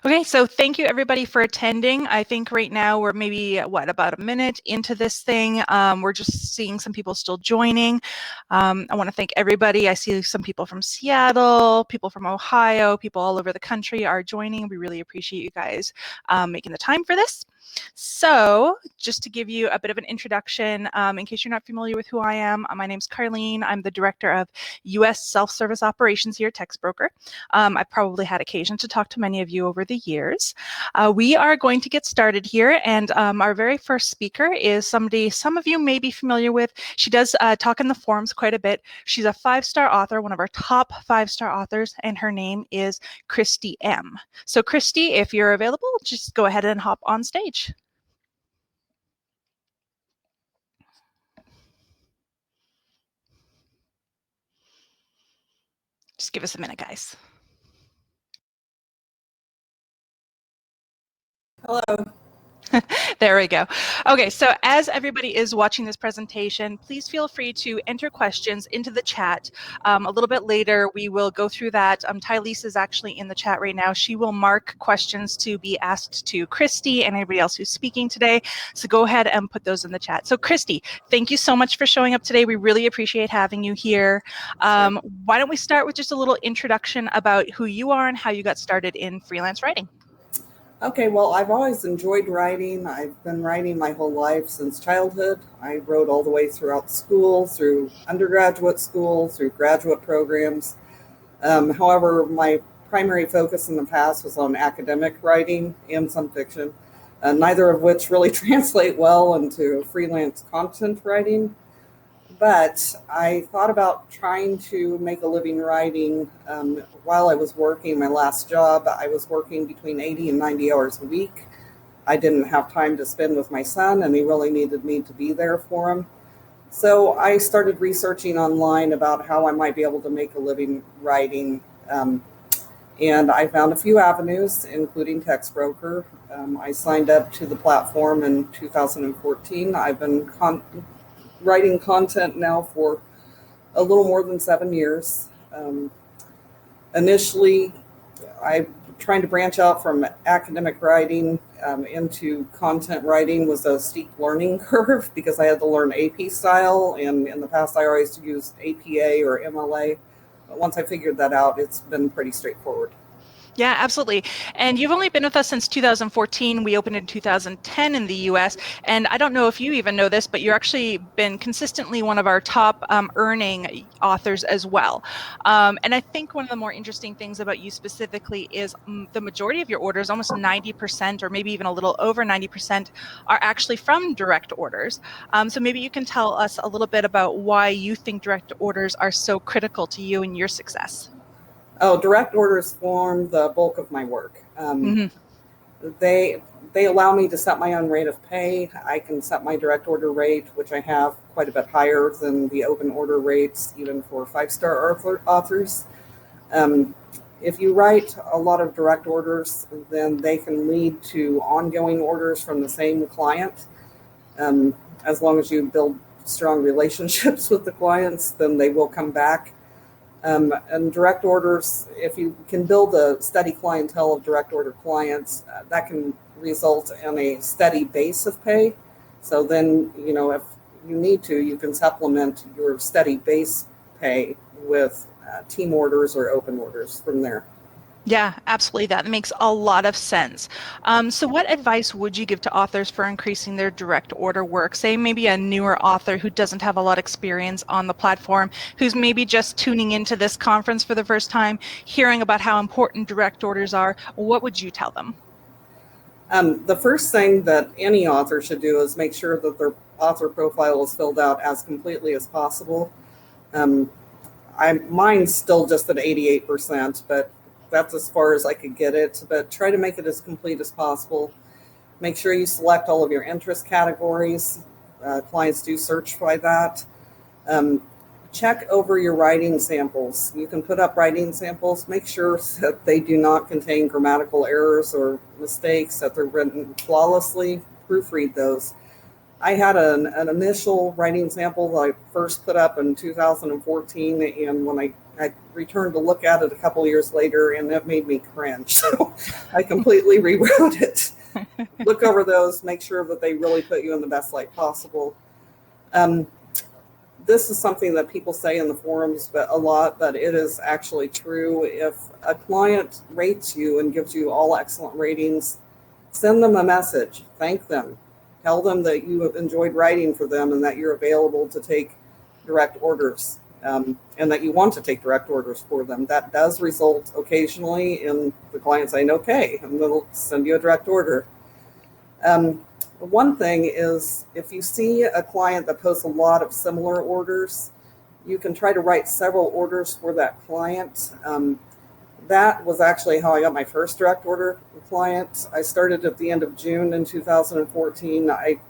Okay, so thank you everybody for attending. I think right now we're maybe, about a minute into this thing. We're just seeing some people still joining. I want to thank everybody. I see some people from Seattle, people from Ohio, people all over the country are joining. We really appreciate you guys making the time for this. So just to give you a bit of an introduction, in case you're not familiar with who I am, my name's Carlene. I'm the Director of U.S. Self-Service Operations here at Textbroker. I've probably had occasion to talk to many of you over the years. We are going to get started here, and our very first speaker is somebody some of you may be familiar with. She does talk in the forums quite a bit. She's a 5-star author, one of our top 5-star authors, and her name is Christy M. So Christy, if you're available, just go ahead and hop on stage. Just give us a minute, guys. Hello. There we go. Okay, so as everybody is watching this presentation, please feel free to enter questions into the chat. A little bit later, we will go through that. Tylise is actually in the chat right now. She will mark questions to be asked to Christy and everybody else who's speaking today. So go ahead and put those in the chat. So Christy, thank you so much for showing up today. We really appreciate having you here. Why don't we start with just a little introduction about who you are and how you got started in freelance writing? Okay, well, I've always enjoyed writing. I've been writing my whole life since childhood. I wrote all the way throughout school, through undergraduate school, through graduate programs. However, my primary focus in the past was on academic writing and some fiction, neither of which really translate well into freelance content writing. But I thought about trying to make a living writing while I was working my last job. I was working between 80 and 90 hours a week. I didn't have time to spend with my son, and he really needed me to be there for him. So I started researching online about how I might be able to make a living writing. And I found a few avenues, including Textbroker. I signed up to the platform in 2014. I've been writing content now for a little more than 7 years. Initially, I trying to branch out from academic writing into content writing was a steep learning curve because I had to learn AP style, and in the past I always used APA or MLA. But once I figured that out, it's been pretty straightforward. Yeah, absolutely. And you've only been with us since 2014. We opened in 2010 in the US. And I don't know if you even know this, but you're actually been consistently one of our top earning authors as well. And I think one of the more interesting things about you specifically is the majority of your orders, almost 90%, or maybe even a little over 90%, are actually from direct orders. So maybe you can tell us a little bit about why you think direct orders are so critical to you and your success. Oh, direct orders form the bulk of my work. They allow me to set my own rate of pay. I can set my direct order rate, which I have quite a bit higher than the open order rates, even for 5-star authors. If you write a lot of direct orders, then they can lead to ongoing orders from the same client. As long as you build strong relationships with the clients, then they will come back. And direct orders, if you can build a steady clientele of direct order clients, that can result in a steady base of pay. So then, if you need to, you can supplement your steady base pay with team orders or open orders from there. Yeah, absolutely. That makes a lot of sense. So what advice would you give to authors for increasing their direct order work? Say maybe a newer author who doesn't have a lot of experience on the platform, who's maybe just tuning into this conference for the first time, hearing about how important direct orders are. What would you tell them? The first thing that any author should do is make sure that their author profile is filled out as completely as possible. Mine's still just at 88%, but that's as far as I could get it. But try to make it as complete as possible. Make sure you select all of your interest categories. Clients do search by that. Check over your writing samples. You can put up writing samples. Make sure that they do not contain grammatical errors or mistakes, that they're written flawlessly. Proofread those. I had an initial writing sample that I first put up in 2014, and when I returned to look at it a couple years later, and it made me cringe. So I completely rewrote it. Look over those, make sure that they really put you in the best light possible. This is something that people say in the forums a lot, but it is actually true. If a client rates you and gives you all excellent ratings, send them a message, thank them. Tell them that you have enjoyed writing for them and that you're available to take direct orders, and that you want to take direct orders for them. That does result occasionally in the client saying, okay, and they'll send you a direct order. One thing is, if you see a client that posts a lot of similar orders, you can try to write several orders for that client. That was actually how I got my first direct order client. I started at the end of June in 2014. I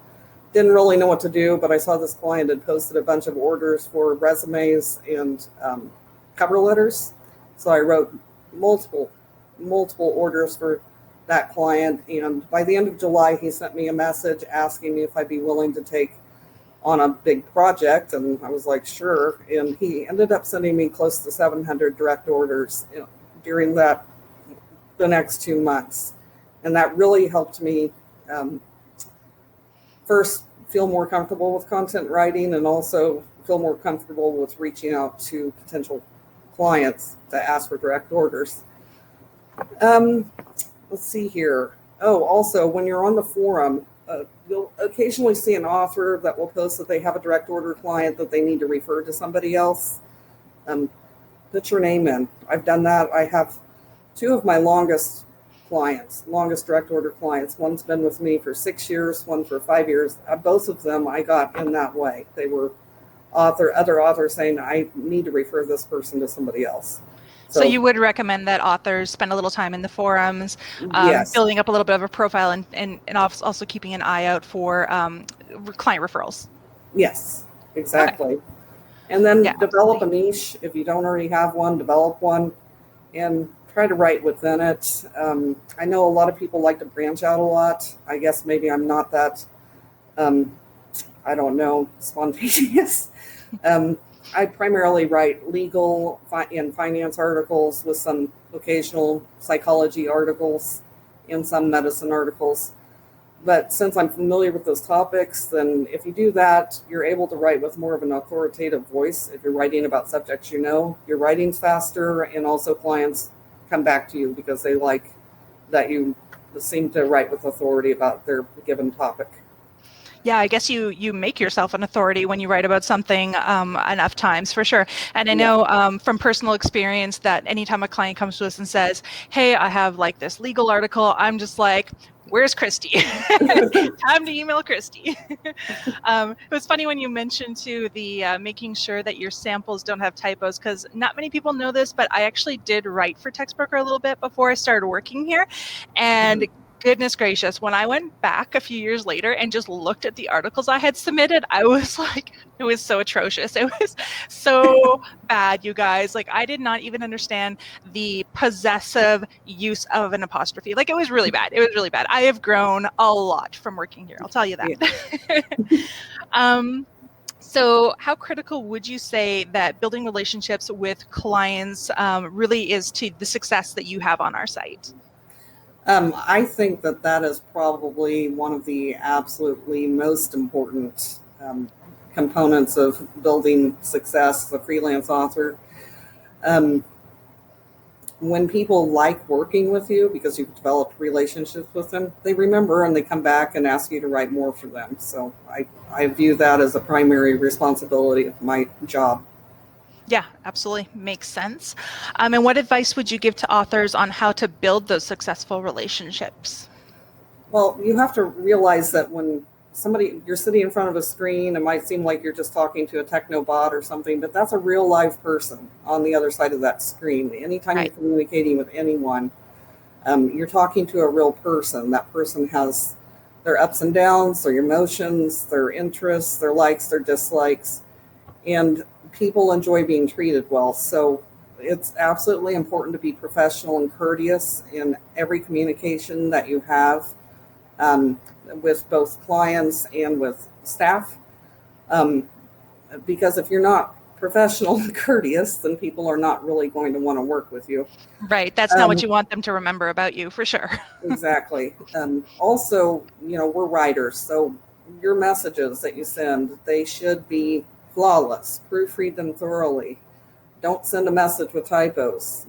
didn't really know what to do, but I saw this client had posted a bunch of orders for resumes and cover letters. So I wrote multiple orders for that client. And by the end of July, he sent me a message asking me if I'd be willing to take on a big project. And I was like, sure. And he ended up sending me close to 700 direct orders during the next 2 months. And that really helped me first feel more comfortable with content writing, and also feel more comfortable with reaching out to potential clients to ask for direct orders. Let's see here. Oh, also, when you're on the forum, you'll occasionally see an author that will post that they have a direct order client that they need to refer to somebody else. Put your name in. I've done that. I have two of my longest direct order clients. One's been with me for 6 years, one for 5 years. Both of them I got in that way. They were other authors saying, I need to refer this person to somebody else. So you would recommend that authors spend a little time in the forums, yes, building up a little bit of a profile, and also keeping an eye out for client referrals. Yes, exactly. Okay. And then develop a niche. If you don't already have one, develop one and try to write within it. I know a lot of people like to branch out a lot. I guess maybe I'm not that, I don't know, spontaneous. I primarily write legal and finance articles with some occasional psychology articles and some medicine articles. But since I'm familiar with those topics, then if you do that, you're able to write with more of an authoritative voice. If you're writing about subjects you know, your writing's faster, and also clients come back to you because they like that you seem to write with authority about their given topic. Yeah, I guess you make yourself an authority when you write about something enough times, for sure. And I know from personal experience that anytime a client comes to us and says, hey, I have like this legal article, I'm just like, where's Christy? Time to email Christy. It was funny when you mentioned too the making sure that your samples don't have typos, because not many people know this, but I actually did write for Textbroker a little bit before I started working here. And goodness gracious, when I went back a few years later and just looked at the articles I had submitted, I was like, it was so atrocious. It was so bad, you guys. Like, I did not even understand the possessive use of an apostrophe. Like, it was really bad. It was really bad. I have grown a lot from working here, I'll tell you that. Yeah. So how critical would you say that building relationships with clients really is to the success that you have on our site? I think that is probably one of the absolutely most important components of building success as a freelance author. When people like working with you because you've developed relationships with them, they remember and they come back and ask you to write more for them. So I view that as a primary responsibility of my job. Yeah, absolutely. Makes sense. And what advice would you give to authors on how to build those successful relationships? Well, you have to realize that when you're sitting in front of a screen, it might seem like you're just talking to a techno bot or something, but that's a real live person on the other side of that screen. Anytime you're communicating with anyone, you're talking to a real person. That person has their ups and downs, their emotions, their interests, their likes, their dislikes, and people enjoy being treated well. So it's absolutely important to be professional and courteous in every communication that you have. with both clients and with staff. Because if you're not professional and courteous, then people are not really going to want to work with you. Right. That's not what you want them to remember about you, for sure. Exactly. Also, we're writers, so your messages that you send, they should be flawless. Proofread them thoroughly. Don't send a message with typos.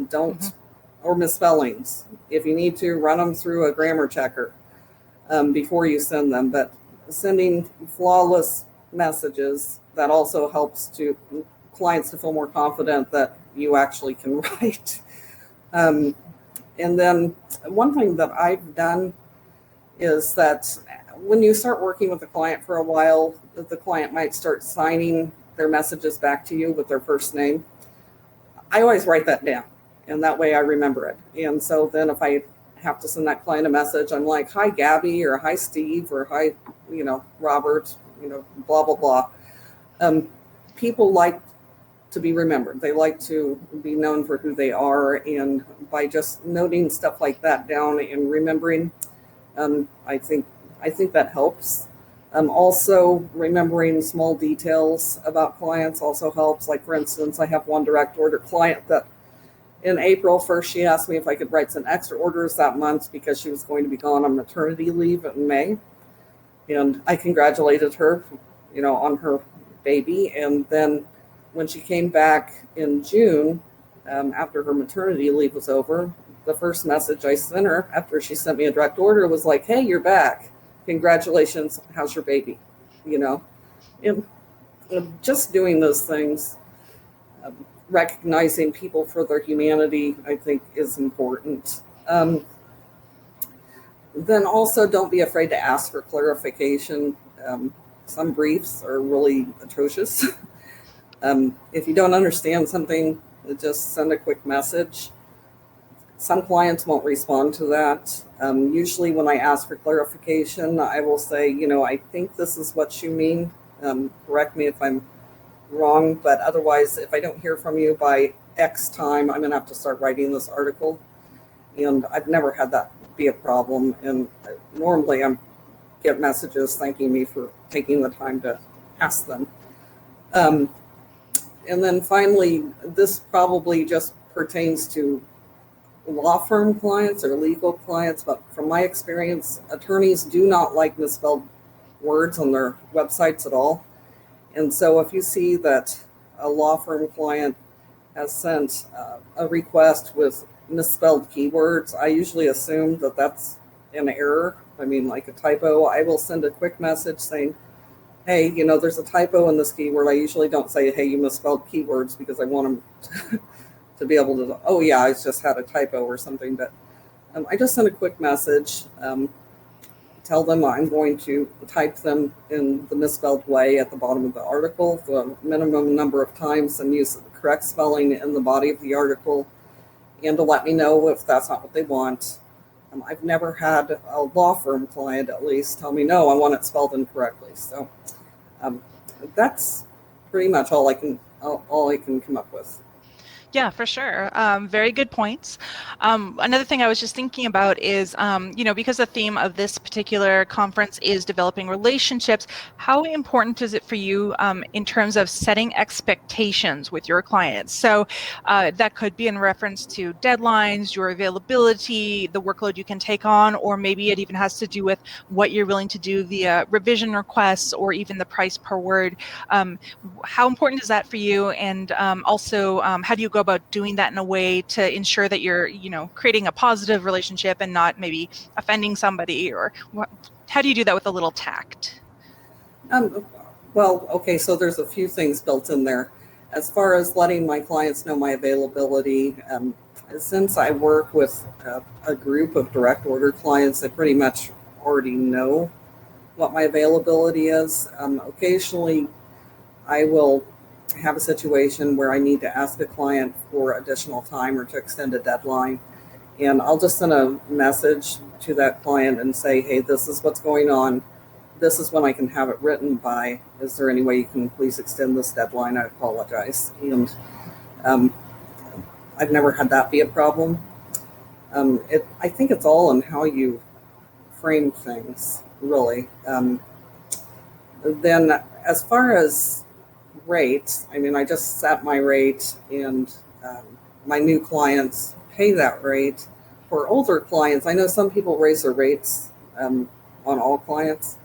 Or misspellings. If you need to, run them through a grammar checker before you send them. But sending flawless messages, that also helps clients to feel more confident that you actually can write. And then one thing that I've done is that when you start working with a client for a while, the client might start signing their messages back to you with their first name. I always write that down, and that way I remember it. And so then if I have to send that client a message, I'm like, hi, Gabby, or hi, Steve, or hi, Robert, blah, blah, blah. People like to be remembered. They like to be known for who they are. And by just noting stuff like that down and remembering, I think that helps. Also, remembering small details about clients also helps. Like, for instance, I have one direct order client that in April 1st, she asked me if I could write some extra orders that month because she was going to be gone on maternity leave in May. And I congratulated her, on her baby. And then when she came back in June, after her maternity leave was over, the first message I sent her after she sent me a direct order was like, hey, you're back. Congratulations. How's your baby? And just doing those things, recognizing people for their humanity, I think is important. Then also don't be afraid to ask for clarification. Some briefs are really atrocious. If you don't understand something, just send a quick message. Some clients won't respond to that. Usually when I ask for clarification, I will say, I think this is what you mean. Correct me if I'm wrong, but otherwise, if I don't hear from you by X time, I'm going to have to start writing this article. And I've never had that be a problem. And normally I get messages thanking me for taking the time to ask them. And then finally, this probably just pertains to law firm clients or legal clients, but from my experience, attorneys do not like misspelled words on their websites at all. And so if you see that a law firm client has sent a request with misspelled keywords, I usually assume that that's an error. I mean, like a typo. I will send a quick message saying, hey, there's a typo in this keyword. I usually don't say, hey, you misspelled keywords, because I want them to be able to, oh yeah, I just had a typo or something. But I just send a quick message, tell them I'm going to type them in the misspelled way at the bottom of the article, the minimum number of times, and use the correct spelling in the body of the article, and to let me know if that's not what they want. I've never had a law firm client, at least, tell me, no, I want it spelled incorrectly. So that's pretty much all I can come up with. Yeah, for sure. Very good points. Another thing I was just thinking about is, because the theme of this particular conference is developing relationships, how important is it for you in terms of setting expectations with your clients? So that could be in reference to deadlines, your availability, the workload you can take on, or maybe it even has to do with what you're willing to do via revision requests or even the price per word. How important is that for you? And also, how do you go about doing that in a way to ensure that you're, creating a positive relationship and not maybe offending somebody? Or how do you do that with a little tact? Well, okay, so there's a few things built in there. As far as letting my clients know my availability, since I work with a group of direct order clients, they pretty much already know what my availability is. Occasionally, I will have a situation where I need to ask a client for additional time or to extend a deadline. And I'll just send a message to that client and say, hey, this is what's going on. This is when I can have it written by. Is there any way you can please extend this deadline? I apologize. And I've never had that be a problem. I think it's all in how you frame things, really. Then as far as rates, I mean, I just set my rate, and my new clients pay that rate. For older clients, I know some people raise their rates on all clients.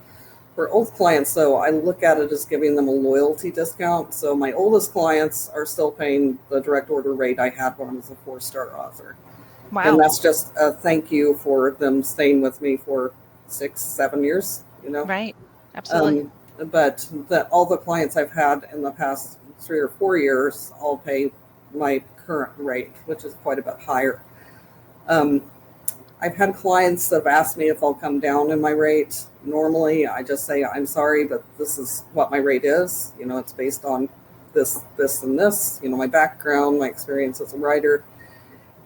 For old clients, though, I look at it as giving them a loyalty discount. So my oldest clients are still paying the direct order rate I had when I was a 4-star author. Wow. And that's just a thank you for them staying with me for 6-7 years, Right. Absolutely. But all the clients I've had in the past 3 or 4 years all pay my current rate, which is quite a bit higher. I've had clients that have asked me if I'll come down in my rate. Normally, I just say, I'm sorry, but this is what my rate is. It's based on this, and this, my background, my experience as a writer.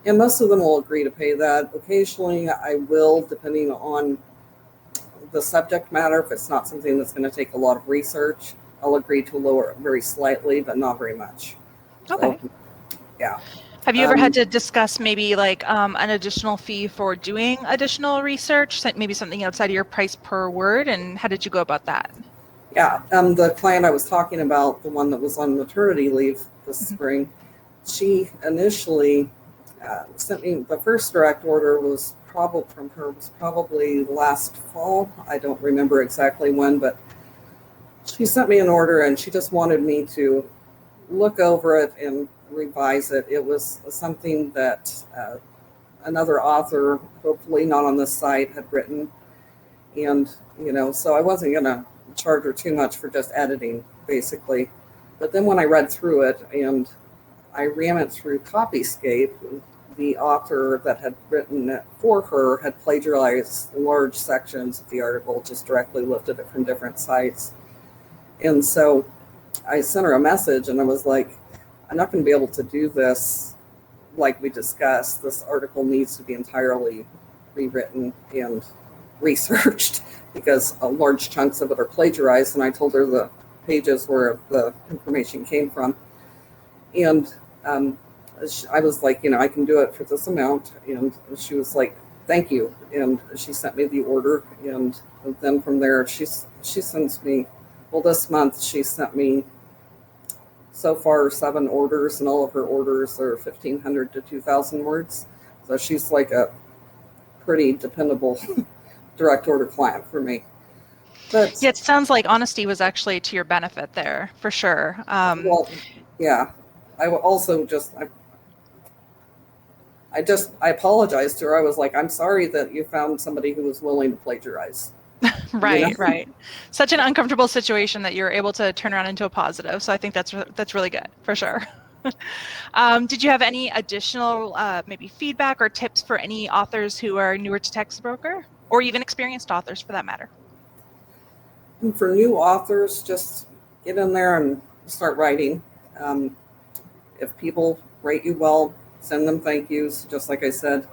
And most of them will agree to pay that. Occasionally, I will, depending on the subject matter. If it's not something that's going to take a lot of research, I'll agree to lower it very slightly, but not very much. Okay. So, yeah. Have you ever had to discuss maybe like an additional fee for doing additional research, maybe something outside of your price per word? And how did you go about that? Yeah. The client I was talking about, the one that was on maternity leave this spring, she initially sent me the first direct order was probably last fall. I don't remember exactly when, but she sent me an order and she just wanted me to look over it and revise it. It was something that another author, hopefully not on this site, had written. And, so I wasn't going to charge her too much for just editing, basically. But then when I read through it and I ran it through Copyscape, the author that had written it for her had plagiarized large sections of the article, just directly lifted it from different sites. And so I sent her a message and I was like, I'm not going to be able to do this like we discussed. This article needs to be entirely rewritten and researched because large chunks of it are plagiarized. And I told her the pages where the information came from. And I was like, I can do it for this amount. And she was like, thank you. And she sent me the order. And then from there, she sends me, well, this month she sent me so far 7 orders, and all of her orders are 1,500 to 2,000 words. So she's like a pretty dependable direct order client for me. But yeah, it sounds like honesty was actually to your benefit there, for sure. Well, yeah. I also I apologized to her. I was like, I'm sorry that you found somebody who was willing to plagiarize. Right, right. Such an uncomfortable situation that you're able to turn around into a positive. So I think that's really good, for sure. Did you have any additional maybe feedback or tips for any authors who are newer to Textbroker, or even experienced authors for that matter? And for new authors, just get in there and start writing. If people rate you well, send them thank yous, just like I said.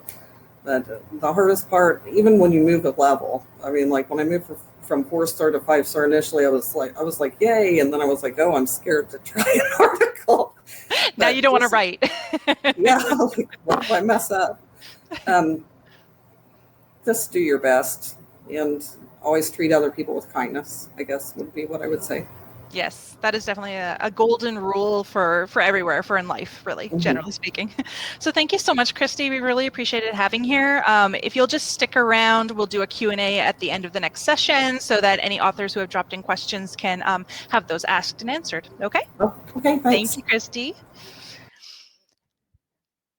But the hardest part, even when you move a level, I mean, like when I moved from 4-star to 5-star initially, I was like, yay. And then I was like, oh, I'm scared to try an article. Now you don't want to write. Yeah. Like, what if I mess up? Just do your best and always treat other people with kindness, I guess would be what I would say. Yes, that is definitely a golden rule for everywhere, for in life, really, generally speaking. So thank you so much, Christy. We really appreciated having here. If you'll just stick around, we'll do a Q&A at the end of the next session so that any authors who have dropped in questions can have those asked and answered. Okay? Oh, okay, thanks. Thank you, Christy.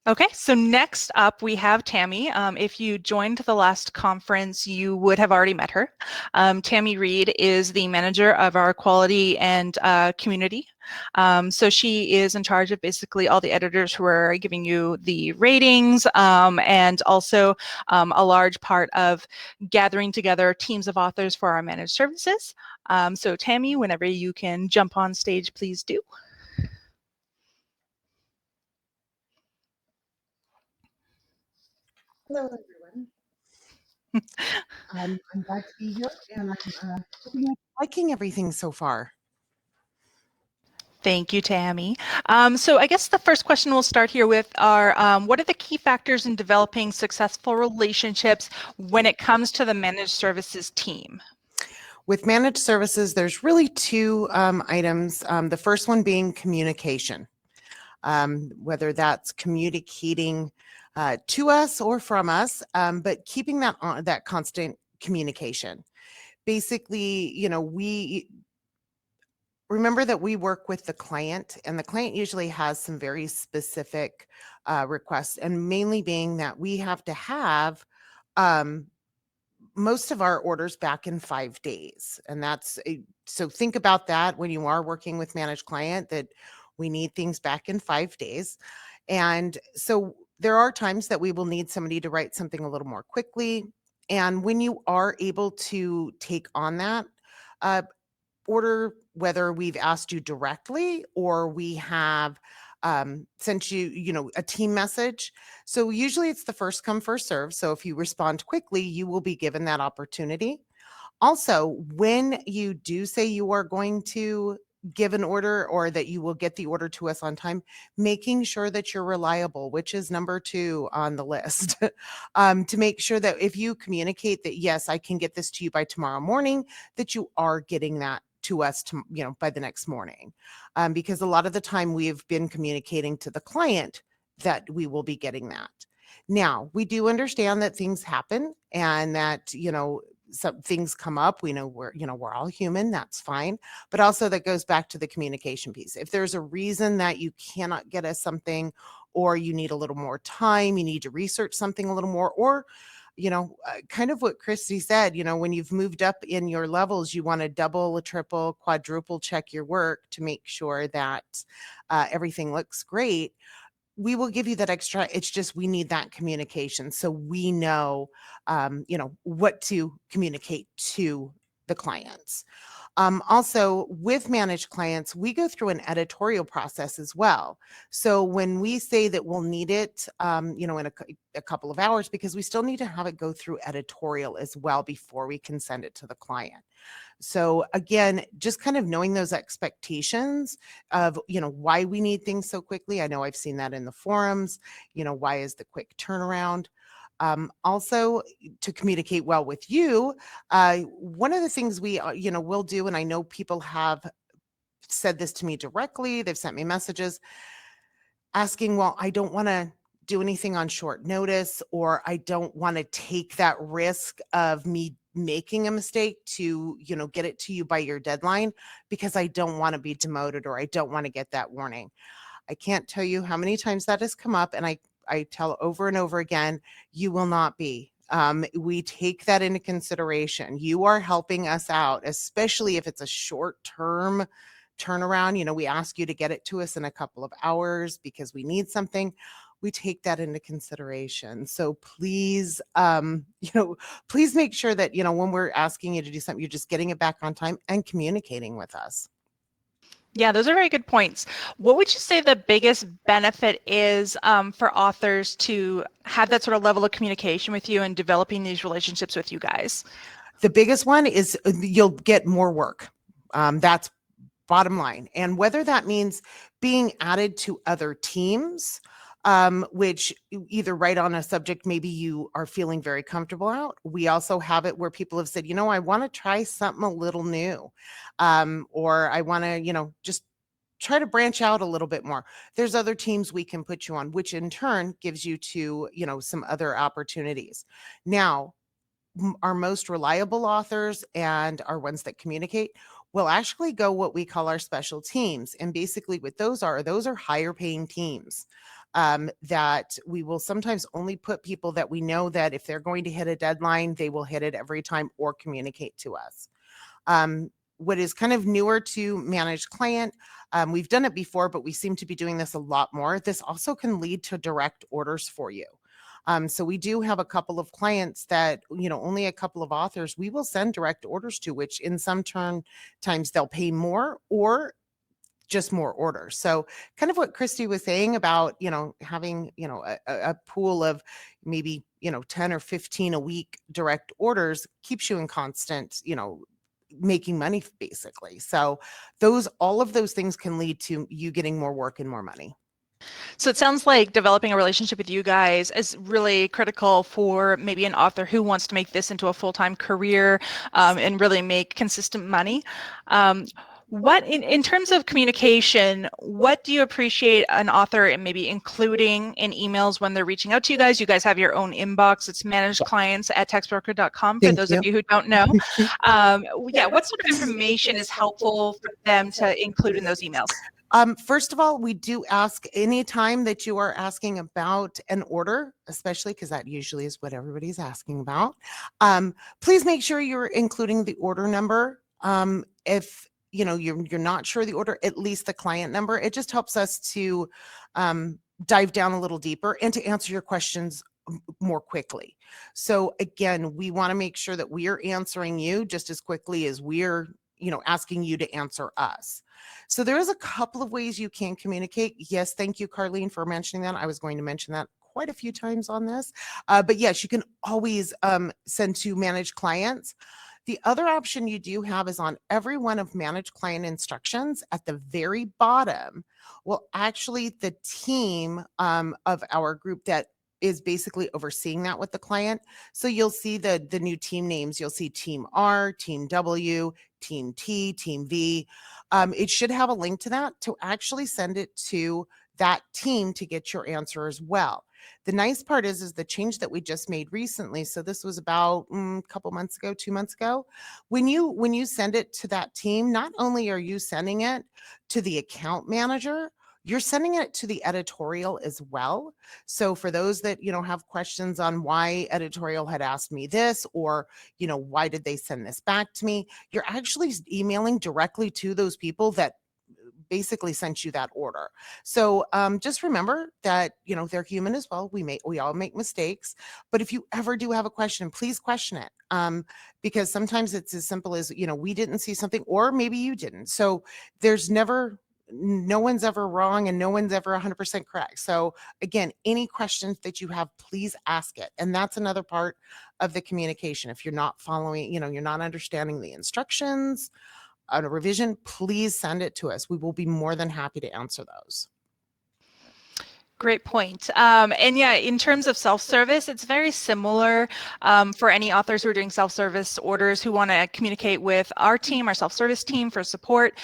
Okay, so next up we have Tammy. If you joined the last conference, you would have already met her. Tammy Reed is the manager of our quality and community. So she is in charge of basically all the editors who are giving you the ratings, and also a large part of gathering together teams of authors for our managed services. So Tammy, whenever you can jump on stage, please do. Hello, everyone. I'm glad to be here, and I'm hoping I'm liking everything so far. Thank you, Tammy. So I guess the first question we'll start here with are, what are the key factors in developing successful relationships when it comes to the managed services team? With managed services, there's really two items. The first one being communication, whether that's communicating to us or from us, but keeping that constant communication. Basically, we remember that we work with the client, and the client usually has some very specific requests, and mainly being that we have to have um, most of our orders back in 5 days. And so think about that when you are working with managed client, that we need things back in 5 days. And so there are times that we will need somebody to write something a little more quickly. And when you are able to take on that order, whether we've asked you directly or we have sent you, a team message. So usually it's the first come, first serve. So if you respond quickly, you will be given that opportunity. Also, when you do say you are going to give an order or that you will get the order to us on time, making sure that you're reliable, which is number 2 on the list, to make sure that if you communicate that, yes, I can get this to you by tomorrow morning, that you are getting that to us by the next morning. Because a lot of the time we've been communicating to the client that we will be getting that. Now, we do understand that things happen and that, some things come up. We know we're all human. That's fine. But also that goes back to the communication piece. If there's a reason that you cannot get us something, or you need a little more time, you need to research something a little more, or kind of what Christy said, when you've moved up in your levels, you want to double, triple, quadruple check your work to make sure that everything looks great. We will give you that extra. It's just we need that communication so we know, what to communicate to the clients. Also, with managed clients, we go through an editorial process as well. So when we say that we'll need it, in a couple of hours, because we still need to have it go through editorial as well before we can send it to the client. So again, just kind of knowing those expectations of, why we need things so quickly. I know I've seen that in the forums, why is the quick turnaround? Also, to communicate well with you, one of the things we, will do, and I know people have said this to me directly, they've sent me messages asking, well, I don't want to do anything on short notice, or I don't want to take that risk of me making a mistake to, get it to you by your deadline, because I don't want to be demoted, or I don't want to get that warning. I can't tell you how many times that has come up, and I tell over and over again, you will not be. We take that into consideration. You are helping us out, especially if it's a short-term turnaround. We ask you to get it to us in a couple of hours because we need something. We take that into consideration. So please, please make sure that, when we're asking you to do something, you're just getting it back on time and communicating with us. Yeah, those are very good points. What would you say the biggest benefit is for authors to have that sort of level of communication with you and developing these relationships with you guys? The biggest one is you'll get more work. That's bottom line. And whether that means being added to other teams, which either write on a subject maybe you are feeling very comfortable out. We also have it where people have said, I want to try something a little new, or I want to, just try to branch out a little bit more. There's other teams we can put you on, which in turn gives you to, some other opportunities. Now, our most reliable authors and our ones that communicate will actually go what we call our special teams. And basically what those are higher paying teams that we will sometimes only put people that we know that if they're going to hit a deadline, they will hit it every time or communicate to us. What is kind of newer to managed client, we've done it before, but we seem to be doing this a lot more. This also can lead to direct orders for you. So we do have a couple of clients that, only a couple of authors we will send direct orders to, which in some times they'll pay more or just more orders. So kind of what Christy was saying about, having, a pool of maybe, 10 or 15 a week direct orders keeps you in constant, making money basically. So all of those things can lead to you getting more work and more money. So it sounds like developing a relationship with you guys is really critical for maybe an author who wants to make this into a full-time career and really make consistent money. What in terms of communication, what do you appreciate an author and maybe including in emails when they're reaching out to you guys? You guys have your own inbox. It's managedclients@textbroker.com for those of you who don't know. Yeah, what sort of information is helpful for them to include in those emails? First of all, we do ask anytime that you are asking about an order, especially because that usually is what everybody's asking about. Please make sure you're including the order number. If you're not sure the order, at least the client number. It just helps us to dive down a little deeper and to answer your questions more quickly. So again, we want to make sure that we are answering you just as quickly as we're asking you to answer us. So there is a couple of ways you can communicate. Yes, thank you, Carlene, for mentioning that. I was going to mention that quite a few times on this. But yes, you can always send to managed clients. The other option you do have is on every one of managed client instructions at the very bottom. Well, actually, the team of our group that is basically overseeing that with the client. So you'll see the new team names. You'll see Team R, Team W, Team T, Team V. It should have a link to that to actually send it to that team to get your answer as well. The nice part is the change that we just made recently. So this was about a couple months ago, 2 months ago. When you send it to that team, not only are you sending it to the account manager, you're sending it to the editorial as well. So for those that, have questions on why editorial had asked me this, or, why did they send this back to me? You're actually emailing directly to those people that basically sent you that order. So just remember that, they're human as well. We all make mistakes, but if you ever do have a question, please question it. Because sometimes it's as simple as, we didn't see something, or maybe you didn't. So no one's ever wrong and no one's ever 100% correct. So again, any questions that you have, please ask it. And that's another part of the communication. If you're not following, you're not understanding the instructions on a revision, please send it to us. We will be more than happy to answer those. Great point. And yeah, in terms of self-service, it's very similar for any authors who are doing self-service orders who want to communicate with our team, our self-service team for support.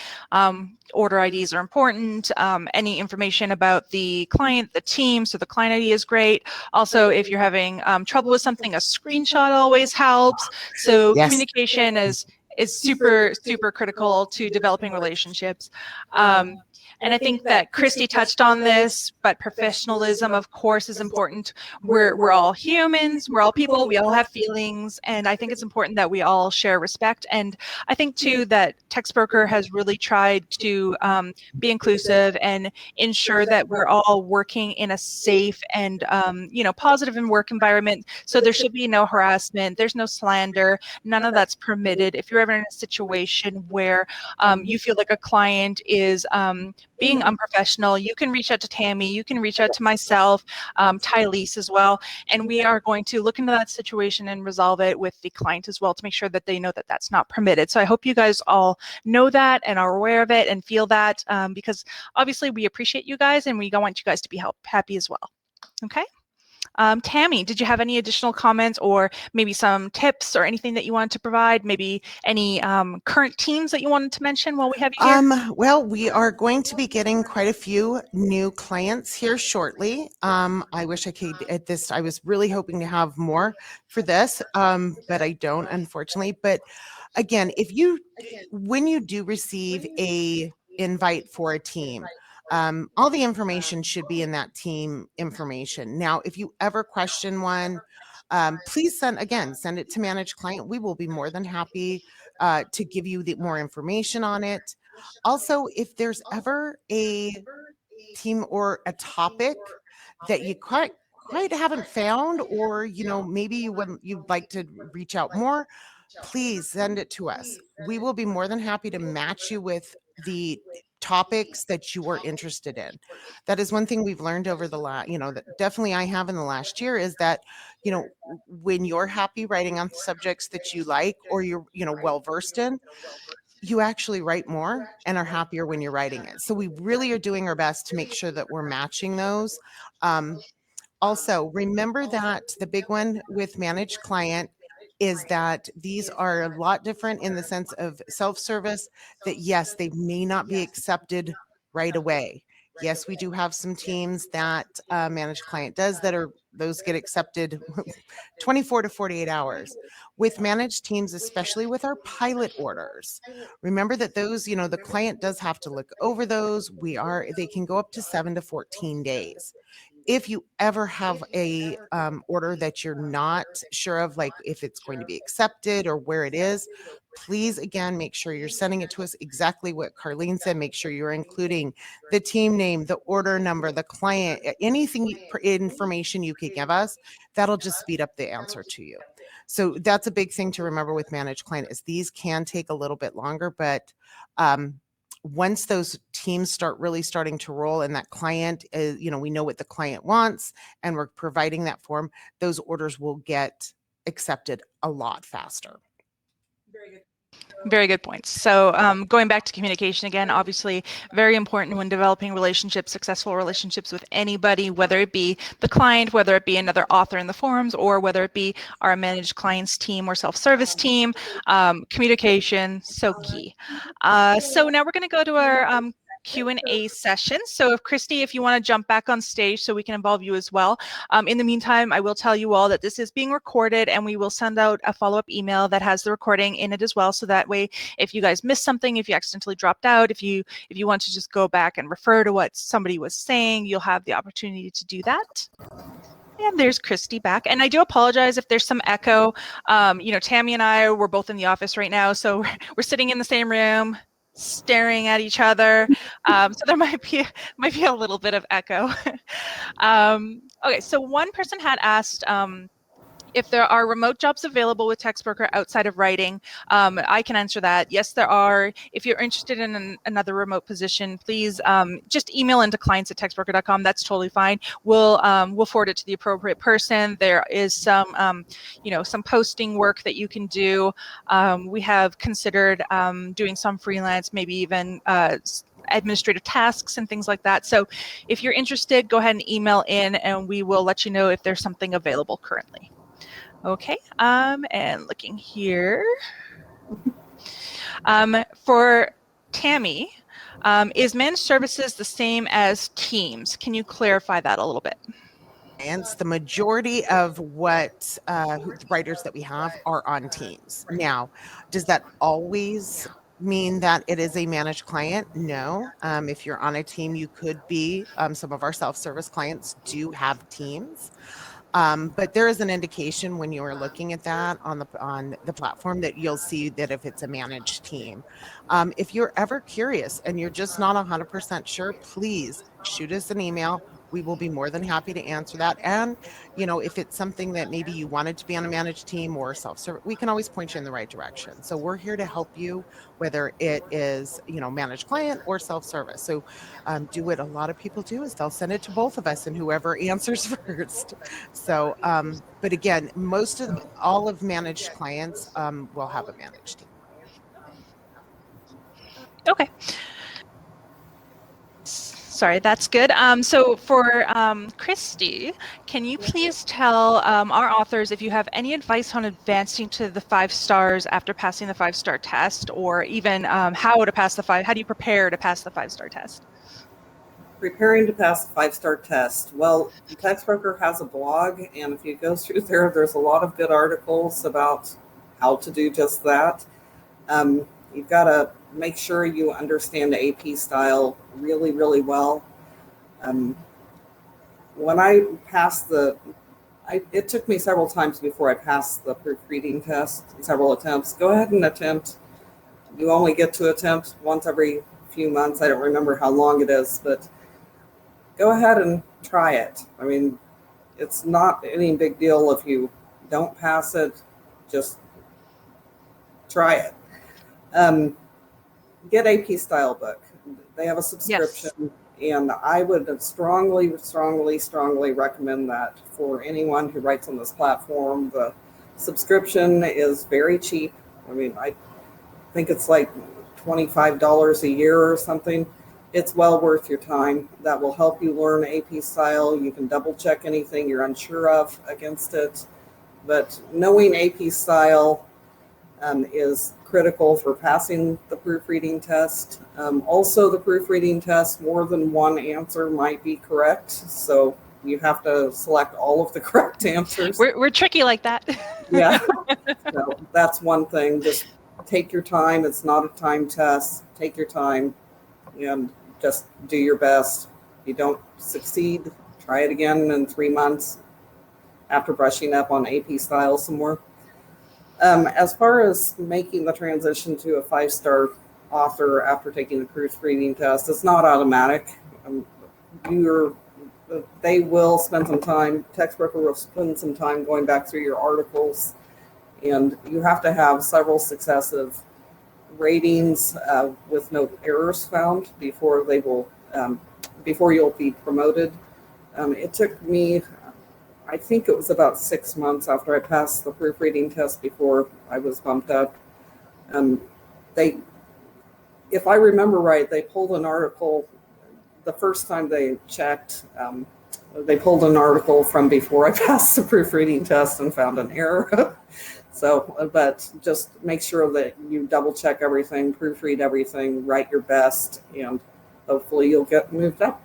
Order IDs are important. Any information about the client, the team, so the client ID is great. Also, if you're having trouble with something, a screenshot always helps. So yes. Communication is super, super critical to developing relationships. And I think that Christy touched on this, but professionalism, of course, is important. We're all humans, we're all people, we all have feelings, and I think it's important that we all share respect. And I think, too, that Textbroker has really tried to be inclusive and ensure that we're all working in a safe and, positive work environment. So there should be no harassment, there's no slander, none of that's permitted. If you're ever in a situation where you feel like a client is being unprofessional, you can reach out to Tammy, you can reach out to myself, Tylese as well, and we are going to look into that situation and resolve it with the client as well to make sure that they know that that's not permitted. So I hope you guys all know that and are aware of it and feel that because obviously we appreciate you guys and we want you guys to be happy as well. Okay. Tammy, did you have any additional comments or maybe some tips or anything that you wanted to provide? Maybe any current teams that you wanted to mention while we have you here? Well, we are going to be getting quite a few new clients here shortly. I wish I could at this. I was really hoping to have more for this, but I don't, unfortunately. But again, when you do receive a invite for a team, all the information should be in that team information. Now, if you ever question one, please send it to managed client. We will be more than happy to give you more information on it. Also, if there's ever a team or a topic that you quite haven't found, or maybe you'd like to reach out more, please send it to us. We will be more than happy to match you with the topics that you are interested in. That is one thing we've learned over the last, that definitely I have in the last year, is that, when you're happy writing on subjects that you like or you're, well versed in, you actually write more and are happier when you're writing it. So we really are doing our best to make sure that we're matching those. Also, remember that the big one with managed client is that these are a lot different in the sense of self-service, that yes, they may not be accepted right away. Yes, we do have some teams that managed client does that are, those get accepted 24 to 48 hours. With managed teams, especially with our pilot orders, remember that those, the client does have to look over those. They can go up to 7 to 14 days. If you ever have a order that you're not sure of, like if it's going to be accepted or where it is, please again make sure you're sending it to us exactly what Carlene said. Make sure you're including the team name, the order number, the client, anything information you could give us. That'll just speed up the answer to you. So that's a big thing to remember with managed client, is these can take a little bit longer, but once those teams start really starting to roll and that client is, we know what the client wants and we're providing that form, those orders will get accepted a lot faster. Very good points. So going back to communication again, obviously very important when developing relationships, successful relationships with anybody, whether it be the client, whether it be another author in the forums, or whether it be our managed clients team or self-service team. Communication, so key. So now we're going to go to our Q&A session. So if Christy, if you want to jump back on stage so we can involve you as well. In the meantime, I will tell you all that this is being recorded and we will send out a follow-up email that has the recording in it as well. So that way, if you guys missed something, if you accidentally dropped out, if you want to just go back and refer to what somebody was saying, you'll have the opportunity to do that. And there's Christy back. And I do apologize if there's some echo. Tammy and I, we're both in the office right now. So we're sitting in the same room, staring at each other. So there might be a little bit of echo. Okay, so one person had asked if there are remote jobs available with Textbroker outside of writing. I can answer that. Yes, there are. If you're interested in another remote position, please just email into clients@textbroker.com. That's totally fine. We'll forward it to the appropriate person. There is some posting work that you can do. We have considered doing some freelance, maybe even administrative tasks and things like that. So if you're interested, go ahead and email in and we will let you know if there's something available currently. Okay, and looking here. For Tammy, is managed services the same as teams? Can you clarify that a little bit? The majority of what writers that we have are on teams. Now, does that always mean that it is a managed client? No. If you're on a team, you could be. Some of our self-service clients do have teams. But there is an indication when you are looking at that on the platform that you'll see that if it's a managed team. If you're ever curious and you're just not 100% sure, please shoot us an email. We will be more than happy to answer that. And, if it's something that maybe you wanted to be on a managed team or self-service, we can always point you in the right direction. So we're here to help you, whether it is, managed client or self-service. So do what a lot of people do is they'll send it to both of us and whoever answers first. So, but again, all of managed clients will have a managed team. Okay. Sorry, that's good. So for Christy, can you please tell our authors if you have any advice on advancing to the 5 stars after passing the 5-star test, or even how do you prepare to pass the 5-star test? Preparing to pass the 5-star test. Well, Textbroker has a blog, and if you go through there, there's a lot of good articles about how to do just that. You've got to make sure you understand the AP style really, really well. When I passed it took me several times before I passed the proofreading test, several attempts. Go ahead and attempt. You only get to attempt once every few months. I don't remember how long it is, but go ahead and try it. I mean, it's not any big deal if you don't pass it. Just try it. get AP Style book. They have a subscription. Yes. And I would strongly, strongly, strongly recommend that for anyone who writes on this platform. The subscription is very cheap. I mean, I think it's like $25 a year or something. It's well worth your time. That will help you learn AP Style. You can double check anything you're unsure of against it. But knowing AP Style is critical for passing the proofreading test. Also, the proofreading test, more than one answer might be correct. So you have to select all of the correct answers. We're tricky like that. Yeah. So that's one thing. Just take your time. It's not a time test. Take your time and just do your best. If you don't succeed, try it again in 3 months after brushing up on AP Style some more. As far as making the transition to a 5-star author after taking the proofreading test, it's not automatic. They will spend some time, Textbroker will spend some time going back through your articles, and you have to have several successive ratings with no errors found before they will, before you'll be promoted. It took me, I think it was about 6 months after I passed the proofreading test before I was bumped up. If I remember right, they pulled an article the first time they checked. They pulled an article from before I passed the proofreading test and found an error. So, but just make sure that you double check everything, proofread everything, write your best, and hopefully you'll get moved up.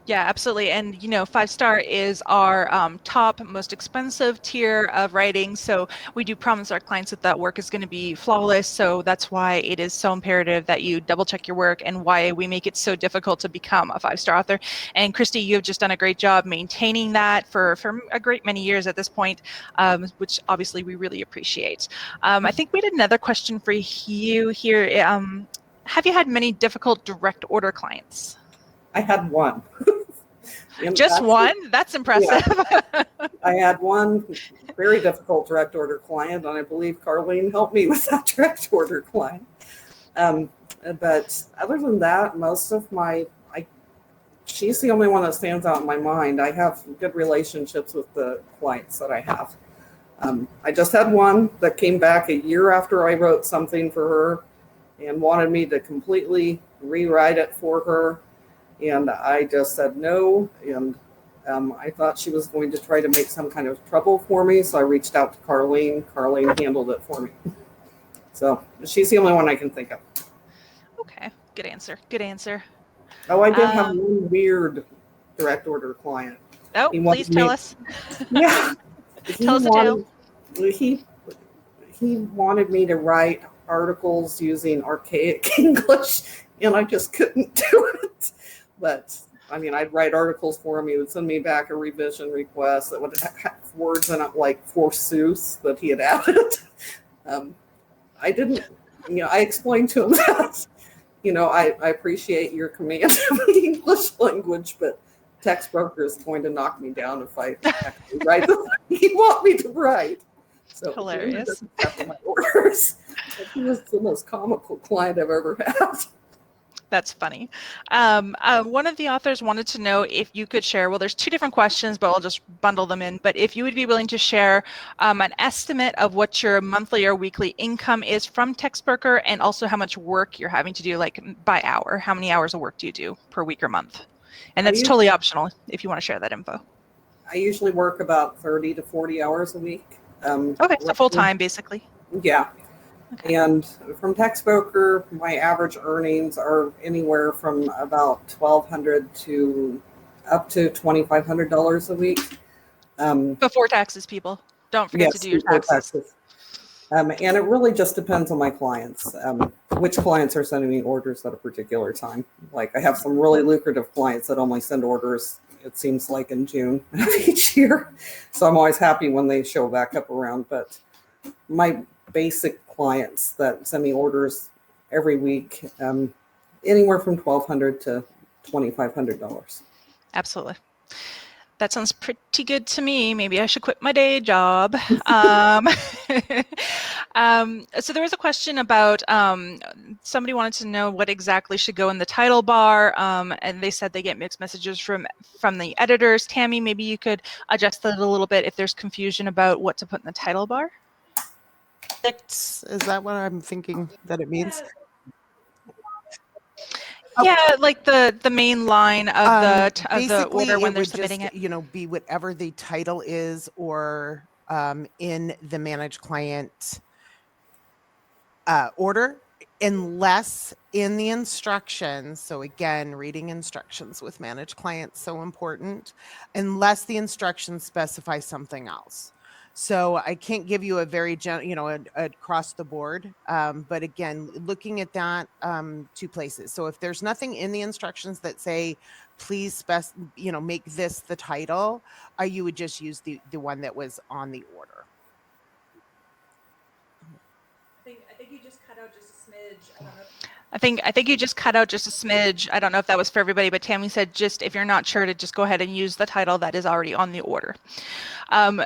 Yeah, absolutely. And, you know, 5-star is our top, most expensive tier of writing. So we do promise our clients that that work is going to be flawless. So that's why it is so imperative that you double check your work and why we make it so difficult to become a 5-star author. And Christy, you have just done a great job maintaining that for a great many years at this point, which obviously we really appreciate. I think we had another question for you here. Have you had many difficult direct order clients? I had one. Just one? That's impressive. Yeah. I had one very difficult direct order client, and I believe Carlene helped me with that direct order client. But other than that, most of she's the only one that stands out in my mind. I have good relationships with the clients that I have. I just had one that came back a year after I wrote something for her and wanted me to completely rewrite it for her. And I just said no, and I thought she was going to try to make some kind of trouble for me, so I reached out to Carlene. Carlene handled it for me. So she's the only one I can think of. Okay, good answer, good answer. Oh, I did have one weird direct order client. Oh, please tell us. Yeah. Tell us a tale. He wanted me to write articles using archaic English, and I just couldn't do it. But I mean, I'd write articles for him. He would send me back a revision request that would have words in it like forsooth that he had added. I didn't, I explained to him that, I appreciate your command of the English language, but Textbroker is going to knock me down if I actually write the way you want me to write. So hilarious. My orders. He was the most comical client I've ever had. That's funny. One of the authors wanted to know if you could share, well, there's two different questions, but I'll just bundle them in. But if you would be willing to share an estimate of what your monthly or weekly income is from Textbroker, and also how much work you're having to do, like by hour. How many hours of work do you do per week or month? And that's totally optional if you want to share that info. I usually work about 30 to 40 hours a week. Okay, so full time, basically. Yeah. Okay. And from Textbroker, my average earnings are anywhere from about $1,200 to up to $2,500 a week. Before taxes, people. Don't forget to do your taxes. And it really just depends on my clients, which clients are sending me orders at a particular time. Like I have some really lucrative clients that only send orders, it seems like in June of each year. So I'm always happy when they show back up around. But my basic clients that send me orders every week, anywhere from $1,200 to $2,500. Absolutely. That sounds pretty good to me. Maybe I should quit my day job. So there was a question about somebody wanted to know what exactly should go in the title bar, and they said they get mixed messages from the editors. Tammy, maybe you could adjust that a little bit if there's confusion about what to put in the title bar. Is that what I'm thinking that it means? Yeah, like the main line of the order when they're submitting it. You know, be whatever the title is, or in the managed client order, unless in the instructions. So again, reading instructions with managed clients, so important, unless the instructions specify something else. So I can't give you a very across the board, but again, looking at that, two places. So if there's nothing in the instructions that say, please make this the title, you would just use the one that was on the order. I think you just cut out just a smidge. I think you just cut out just a smidge. I don't know if that was for everybody, but Tammy said just if you're not sure to just go ahead and use the title that is already on the order.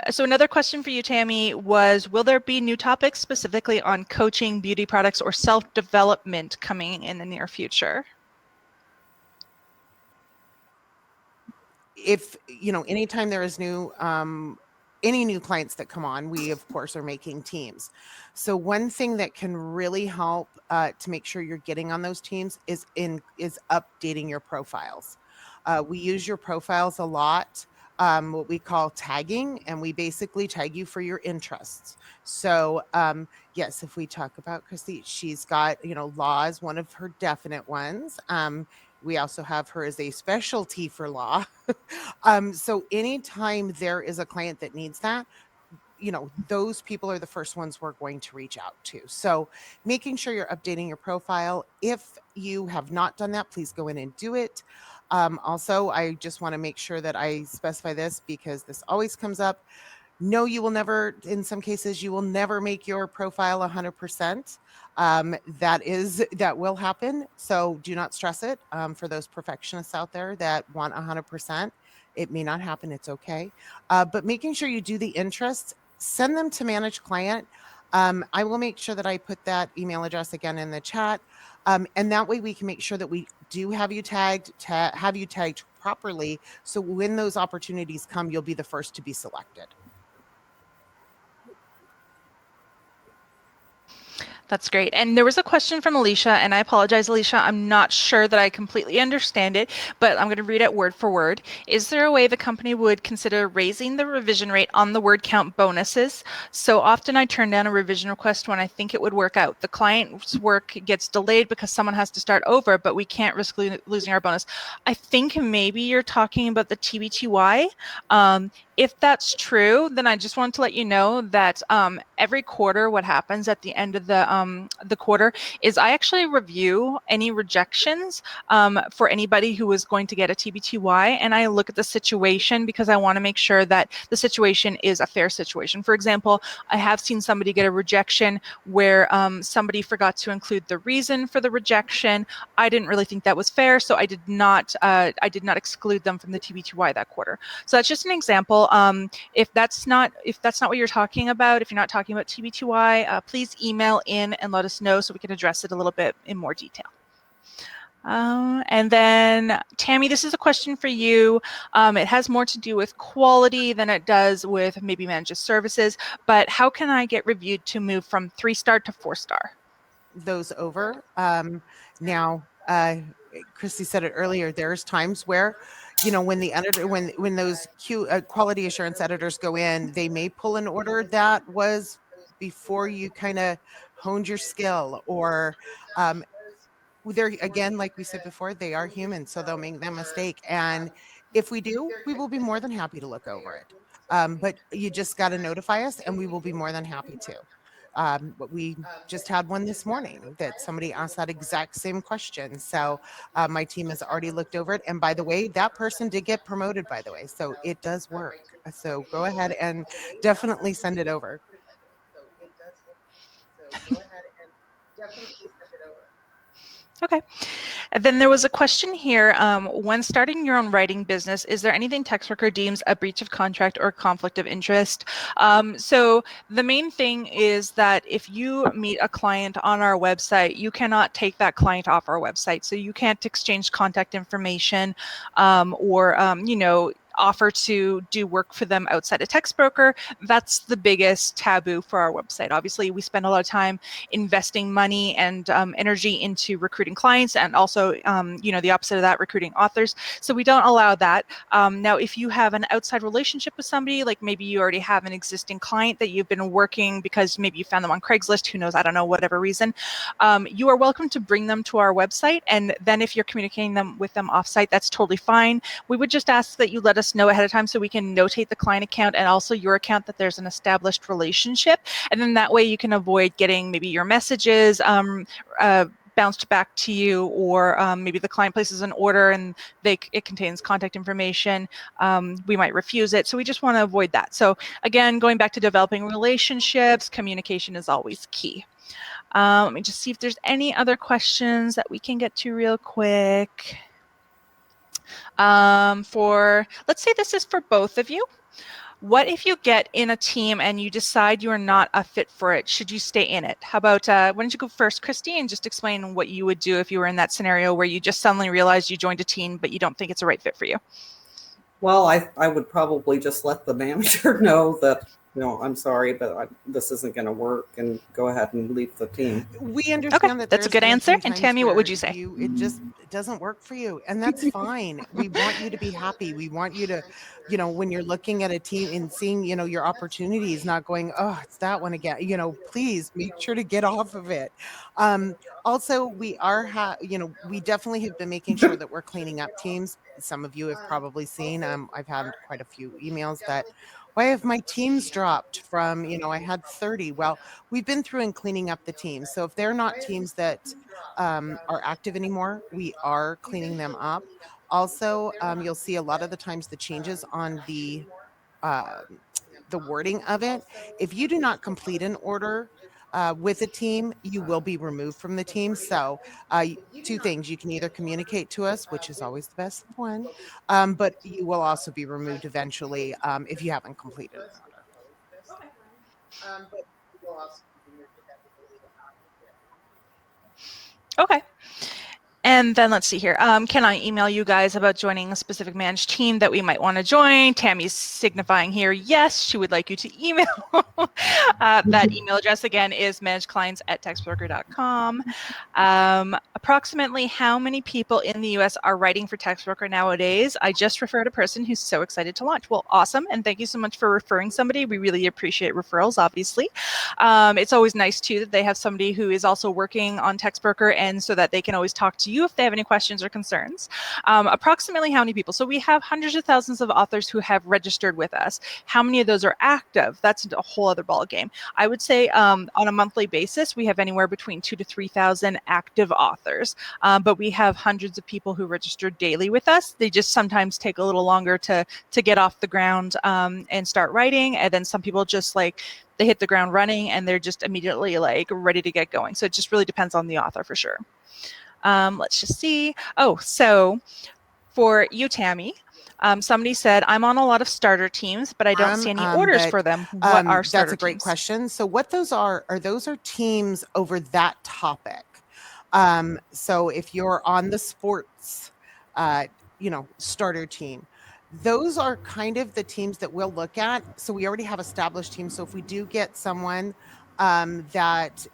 So another question for you, Tammy, was will there be new topics specifically on coaching, beauty products, or self-development coming in the near future? If anytime there is new any new clients that come on, we of course are making teams. So one thing that can really help to make sure you're getting on those teams is updating your profiles. We use your profiles a lot, what we call tagging, and we basically tag you for your interests. So yes, if we talk about Christy, she's got law is one of her definite ones. We also have her as a specialty for law. So anytime there is a client that needs that, those people are the first ones we're going to reach out to. So making sure you're updating your profile. If you have not done that, please go in and do it. Also, I just want to make sure that I specify this because this always comes up. No, you will never, in some cases, you will never make your profile 100%. That will happen. So do not stress it. For those perfectionists out there that want 100%, it may not happen. It's okay. But making sure you do the interests, send them to manage client. I will make sure that I put that email address again in the chat. And that way we can make sure that we do have you tagged, have you tagged properly. So when those opportunities come, you'll be the first to be selected. That's great. And there was a question from Alicia, and I apologize, Alicia, I'm not sure that I completely understand it, but I'm going to read it word for word. Is there a way the company would consider raising the revision rate on the word count bonuses? So often I turn down a revision request when I think it would work out. The client's work gets delayed because someone has to start over, but we can't risk losing our bonus. I think maybe you're talking about the TBTY. If that's true, then I just want to let you know that every quarter, what happens at the end of the quarter is I actually review any rejections for anybody who is going to get a TBTY, and I look at the situation because I want to make sure that the situation is a fair situation. For example, I have seen somebody get a rejection where somebody forgot to include the reason for the rejection. I didn't really think that was fair, so I did not exclude them from the TBTY that quarter. So that's just an example. If that's not what you're talking about, if you're not talking about TBTY, please email in and let us know so we can address it a little bit in more detail. And then Tammy, this is a question for you. It has more to do with quality than it does with maybe managed services, but how can I get reviewed to move from 3-star to 4-star? Those over. Now, Christy said it earlier, there's times where, when the editor, when those quality assurance editors go in, they may pull an order that was before you kind of honed your skill, or they're, again, like we said before, they are human, so they'll make that mistake. And if we do, we will be more than happy to look over it. But you just got to notify us and we will be more than happy to. But we just had one this morning that somebody asked that exact same question. So my team has already looked over it. And by the way, that person did get promoted, by the way. So it does work. So go ahead and definitely send it over. Okay. And then there was a question here, when starting your own writing business, is there anything Textbroker deems a breach of contract or conflict of interest? So the main thing is that if you meet a client on our website, you cannot take that client off our website. So you can't exchange contact information or, offer to do work for them outside of Textbroker. That's the biggest taboo for our website. Obviously, we spend a lot of time investing money and energy into recruiting clients, and also, the opposite of that, recruiting authors. So we don't allow that. Now, if you have an outside relationship with somebody, like maybe you already have an existing client that you've been working because maybe you found them on Craigslist, who knows, I don't know, whatever reason, you are welcome to bring them to our website. And then if you're communicating with them offsite, that's totally fine. We would just ask that you let us know ahead of time so we can notate the client account and also your account that there's an established relationship. And then that way you can avoid getting maybe your messages bounced back to you, or maybe the client places an order and it contains contact information. We might refuse it. So we just want to avoid that. So again, going back to developing relationships, communication is always key. Let me just see if there's any other questions that we can get to real quick. Let's say this is for both of you. What if you get in a team and you decide you're not a fit for it? Should you stay in it? How about, why don't you go first, Christy, and just explain what you would do if you were in that scenario where you just suddenly realized you joined a team, but you don't think it's a right fit for you? Well, I would probably just let the manager know that, I'm sorry, but this isn't going to work, and go ahead and leave the team. We understand that that's a good answer. And Tammy, what would you say? It just doesn't work for you, and that's fine. We want you to be happy. We want you to, when you're looking at a team and seeing, your opportunities, not going, oh, it's that one again. Please make sure to get off of it. Also, we are, we definitely have been making sure that we're cleaning up teams. Some of you have probably seen, I've had quite a few emails that, why have my teams dropped from, I had 30. Well, we've been through and cleaning up the teams. So if they're not teams that are active anymore, we are cleaning them up. Also, you'll see a lot of the times the changes on the wording of it. If you do not complete an order with a team, you will be removed from the team. So two things: you can either communicate to us, which is always the best one, but you will also be removed eventually if you haven't completed an order. But you will also be removed eventually. Okay. And then let's see here. Can I email you guys about joining a specific managed team that we might want to join? Tammy's signifying here, yes, she would like you to email. That email address again is managedclients@textbroker.com. Approximately how many people in the US are writing for Textbroker nowadays? I just referred a person who's so excited to launch. Well, awesome. And thank you so much for referring somebody. We really appreciate referrals, obviously. It's always nice too that they have somebody who is also working on Textbroker, and so that they can always talk to you if they have any questions or concerns. Approximately how many people? So we have hundreds of thousands of authors who have registered with us. How many of those are active? That's a whole other ballgame. I would say on a monthly basis, we have anywhere between 2,000 to 3,000 active authors, but we have hundreds of people who register daily with us. They just sometimes take a little longer to get off the ground and start writing, and then some people just they hit the ground running and they're just immediately ready to get going. So it just really depends on the author for sure. Let's just see. Oh, so for you, Tammy, somebody said, I'm on a lot of starter teams, but I don't see any orders for them. What are starter teams? That's a great question. So what those are teams over that topic. So if you're on the sports, starter team, those are kind of the teams that we'll look at. So we already have established teams. So if we do get someone that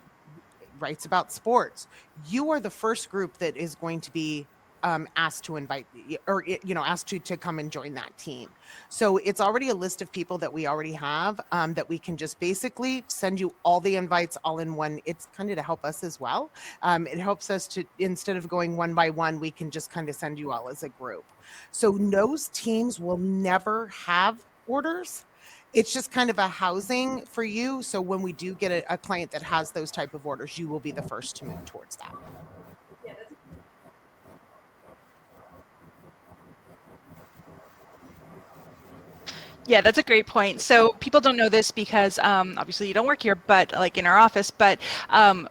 writes about sports, you are the first group that is going to be asked to invite, or asked to come and join that team. So it's already a list of people that we already have that we can just basically send you all the invites all in one. It's kind of to help us as well. It helps us to, instead of going one by one, we can just kind of send you all as a group. So those teams will never have orders. It's just kind of a housing for you. So when we do get a client that has those type of orders, you will be the first to move towards that. Yeah, that's a great point. So people don't know this because obviously you don't work here, but like in our office, but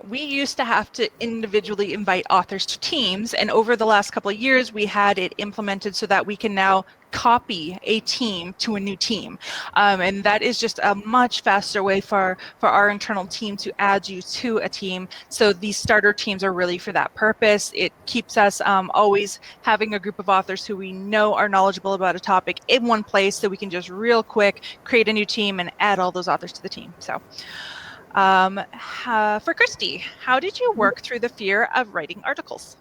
we used to have to individually invite authors to teams. And over the last couple of years, we had it implemented so that we can now copy a team to a new team. And that is just a much faster way for our internal team to add you to a team. So these starter teams are really for that purpose. It keeps us always having a group of authors who we know are knowledgeable about a topic in one place, so we can just real quick create a new team and add all those authors to the team. So for Christy, how did you work through the fear of writing articles?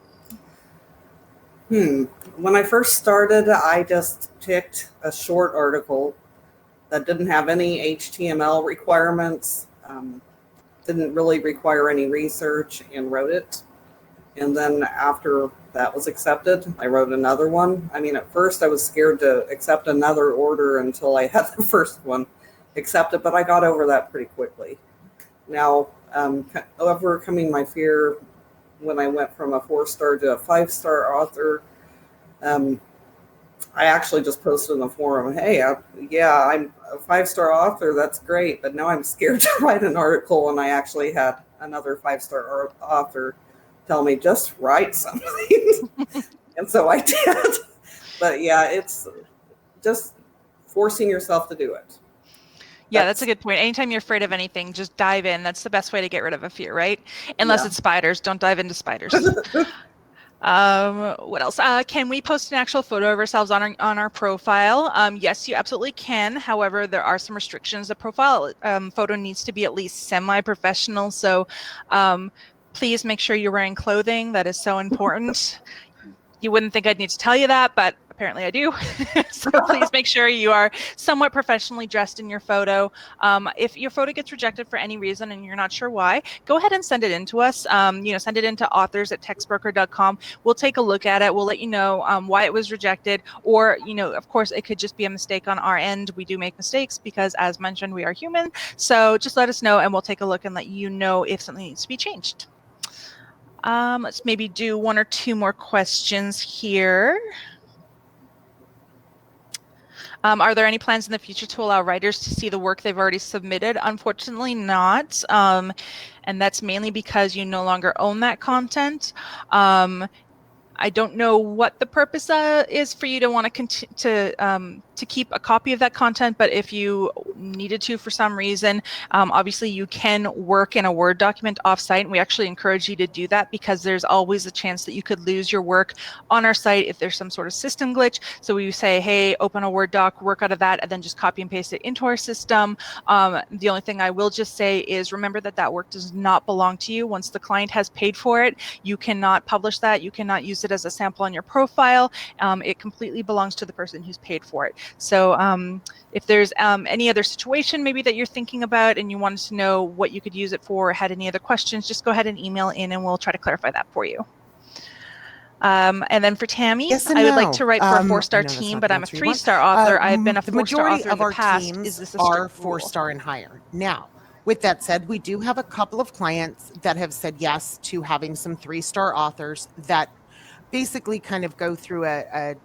When I first started, I just picked a short article that didn't have any HTML requirements, didn't really require any research, and wrote it. And then after that was accepted, I wrote another one. I mean, at first I was scared to accept another order until I had the first one accepted, but I got over that pretty quickly. Now, overcoming my fear when I went from a 4-star to a 5-star author, I actually just posted in the forum, hey, I'm a 5-star author, that's great, but now I'm scared to write an article, and I actually had another 5-star author tell me, just write something. And so I did. But yeah, it's just forcing yourself to do it. Yeah, that's a good point. Anytime you're afraid of anything, just dive in. That's the best way to get rid of a fear, right? Unless it's spiders. Don't dive into spiders. What else? Can we post an actual photo of ourselves on our profile? Yes, you absolutely can. However, there are some restrictions. The profile photo needs to be at least semi-professional. So please make sure you're wearing clothing. That is so important. You wouldn't think I'd need to tell you that, but apparently I do. So please make sure you are somewhat professionally dressed in your photo. If your photo gets rejected for any reason and you're not sure why, go ahead and send it in to us. Send it in to authors@textbroker.com. We'll take a look at it. We'll let you know why it was rejected. Or, of course, it could just be a mistake on our end. We do make mistakes because, as mentioned, we are human. So just let us know and we'll take a look and let you know if something needs to be changed. Let's maybe do 1 or 2 more questions here. Are there any plans in the future to allow writers to see the work they've already submitted? Unfortunately not. And that's mainly because you no longer own that content. I don't know what the purpose is for you to want to keep a copy of that content, but if you needed to for some reason, obviously you can work in a Word document offsite, and we actually encourage you to do that because there's always a chance that you could lose your work on our site if there's some sort of system glitch. So we say, hey, open a Word doc, work out of that, and then just copy and paste it into our system. The only thing I will just say is remember that work does not belong to you. Once the client has paid for it, you cannot publish that. You cannot use it as a sample on your profile. It completely belongs to the person who's paid for it. So if there's any other situation maybe that you're thinking about and you wanted to know what you could use it for or had any other questions, just go ahead and email in and we'll try to clarify that for you. And then for Tammy, yes and I would no. like to write for a 4-star team, but I'm a 3-star author. I've been a 4-star author in the past. Is this a are strict rule? 4-star and higher. Now, with that said, we do have a couple of clients that have said yes to having some 3-star authors that basically kind of go through a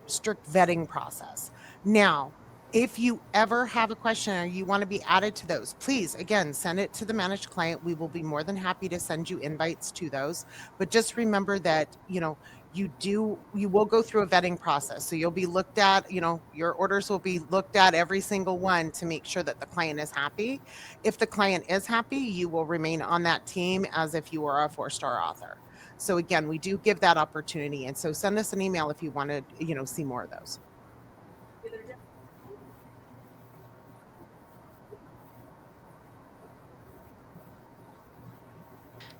strict vetting process. Now, if you ever have a question or you want to be added to those, please, again, send it to the managed client. We will be more than happy to send you invites to those. But just remember that, you will go through a vetting process. So you'll be looked at, your orders will be looked at, every single one, to make sure that the client is happy. If the client is happy, you will remain on that team as if you were a 4-star author. So again, we do give that opportunity. And so send us an email if you want to, see more of those.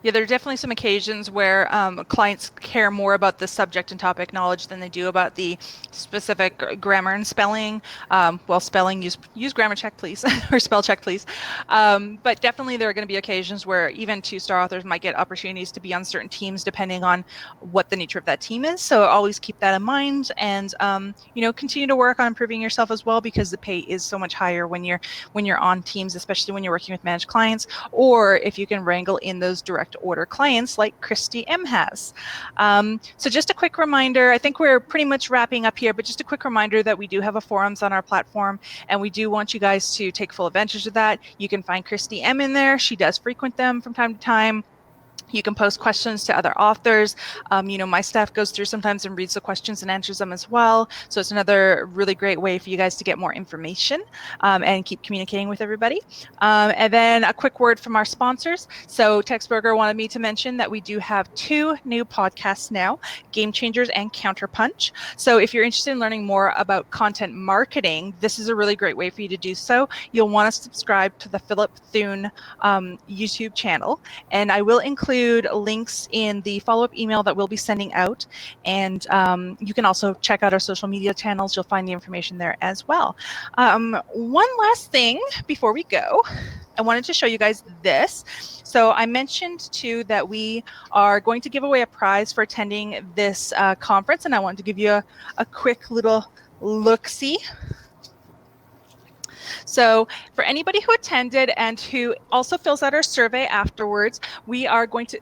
Yeah, there are definitely some occasions where clients care more about the subject and topic knowledge than they do about the specific grammar and spelling. Spelling, use grammar check, please, or spell check, please. But definitely there are going to be occasions where even 2-star authors might get opportunities to be on certain teams depending on what the nature of that team is. So always keep that in mind and, continue to work on improving yourself as well, because the pay is so much higher when you're on teams, especially when you're working with managed clients, or if you can wrangle in those direct order clients like Christy M has. So just a quick reminder, I think we're pretty much wrapping up here, but just a quick reminder that we do have a forums on our platform, and we do want you guys to take full advantage of that. You can find Christy M in there. She does frequent them from time to time. You can post questions to other authors. My staff goes through sometimes and reads the questions and answers them as well. So it's another really great way for you guys to get more information and keep communicating with everybody. And then a quick word from our sponsors. So Textbroker wanted me to mention that we do have 2 new podcasts now, Game Changers and Counterpunch. So if you're interested in learning more about content marketing, this is a really great way for you to do so. You'll want to subscribe to the Philip Thune YouTube channel, and I will include links in the follow-up email that we'll be sending out, and you can also check out our social media channels. You'll find the information there as well. One last thing before we go, I wanted to show you guys this. So I mentioned too that we are going to give away a prize for attending this conference, and I wanted to give you a quick little look-see. So for anybody who attended and who also fills out our survey afterwards, we are going to,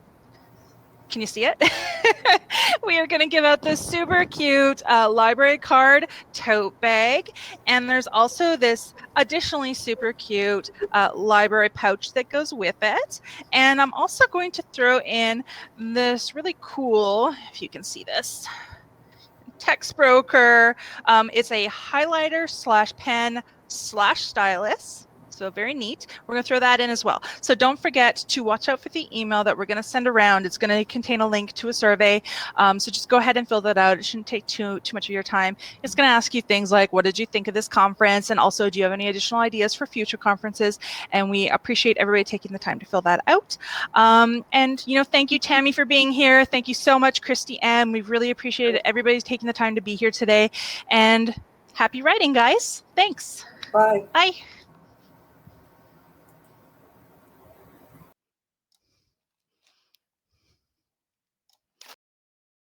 can you see it? We are going to give out this super cute library card tote bag. And there's also this additionally super cute library pouch that goes with it. And I'm also going to throw in this really cool, if you can see this, Textbroker. It's a highlighter / pen / stylus. So very neat. We're going to throw that in as well. So don't forget to watch out for the email that we're going to send around. It's going to contain a link to a survey. So just go ahead and fill that out. It shouldn't take too much of your time. It's going to ask you things like, what did you think of this conference? And also, do you have any additional ideas for future conferences? And we appreciate everybody taking the time to fill that out. And, thank you, Tammy, for being here. Thank you so much, Christy M. We really appreciate everybody taking the time to be here today. And happy writing, guys. Thanks. Bye. Bye.